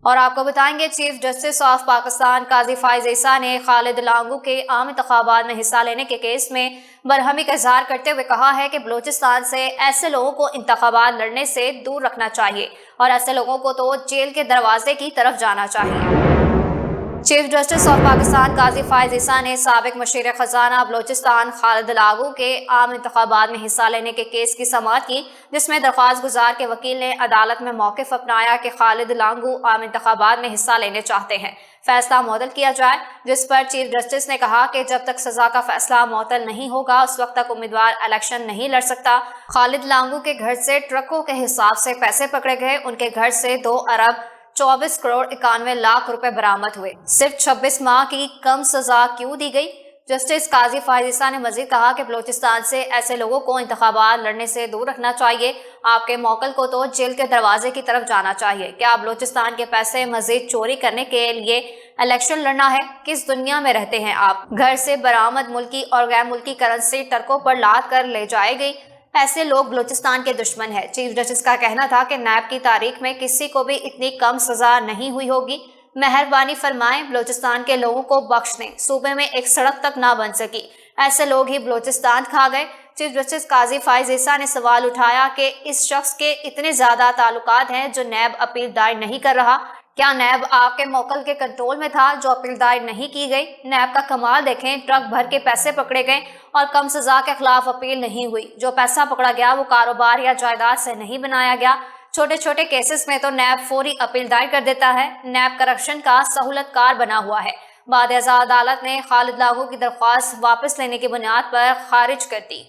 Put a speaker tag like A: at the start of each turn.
A: اور آپ کو بتائیں گے چیف جسٹس آف پاکستان قاضی فائز عیسیٰ نے خالد لانگو کے عام انتخابات میں حصہ لینے کے کیس میں برہمی کا اظہار کرتے ہوئے کہا ہے کہ بلوچستان سے ایسے لوگوں کو انتخابات لڑنے سے دور رکھنا چاہیے اور ایسے لوگوں کو تو جیل کے دروازے کی طرف جانا چاہیے۔ چیف جسٹس آف پاکستان قاضی فائز عیسیٰ نے سابق مشیر خزانہ بلوچستان خالد لانگو کے عام انتخابات میں حصہ لینے کے کیس کی سماعت کی، جس میں درخواست گزار کے وکیل نے عدالت میں موقف اپنایا کہ خالد لانگو عام انتخابات میں حصہ لینے چاہتے ہیں، فیصلہ معطل کیا جائے، جس پر چیف جسٹس نے کہا کہ جب تک سزا کا فیصلہ معطل نہیں ہوگا اس وقت تک امیدوار الیکشن نہیں لڑ سکتا۔ خالد لانگو کے گھر سے ٹرکوں کے حساب سے پیسے پکڑے گئے، ان کے گھر سے 2 ارب 24 کروڑ 91 لاکھ روپے برآمد ہوئے، صرف 26 ماہ کی کم سزا کیوں دی گئی؟ جسٹس قاضی فائز عیسیٰ نے مزید کہا کہ بلوچستان سے ایسے لوگوں کو انتخابات لڑنے سے دور رکھنا چاہیے، آپ کے موکل کو تو جیل کے دروازے کی طرف جانا چاہیے۔ کیا بلوچستان کے پیسے مزید چوری کرنے کے لیے الیکشن لڑنا ہے؟ کس دنیا میں رہتے ہیں آپ؟ گھر سے برآمد ملکی اور غیر ملکی کرنسی ٹرکوں پر لاد کر لے جائے گئی، ایسے لوگ بلوچستان کے دشمن ہیں۔ چیف جسٹس کا کہنا تھا کہ نیب کی تاریخ میں کسی کو بھی اتنی کم سزا نہیں ہوئی ہوگی، مہربانی فرمائیں بلوچستان کے لوگوں کو بخش دیں، صوبے میں ایک سڑک تک نہ بن سکی، ایسے لوگ ہی بلوچستان کھا گئے۔ چیف جسٹس قاضی فائز عیسیٰ نے سوال اٹھایا کہ اس شخص کے اتنے زیادہ تعلقات ہیں جو نیب اپیل دائر نہیں کر رہا، کیا نیب آپ کے موکل کے کنٹرول میں تھا جو اپیل دائر نہیں کی گئی؟ نیب کا کمال دیکھیں، ٹرک بھر کے پیسے پکڑے گئے اور کم سزا کے خلاف اپیل نہیں ہوئی۔ جو پیسہ پکڑا گیا وہ کاروبار یا جائیداد سے نہیں بنایا گیا۔ چھوٹے چھوٹے کیسز میں تو نیب فوری اپیل دائر کر دیتا ہے۔ نیب کرپشن کا سہولت کار بنا ہوا ہے۔ بعد ازاں عدالت نے خالد لانگو کی درخواست واپس لینے کی بنیاد پر خارج کر دی۔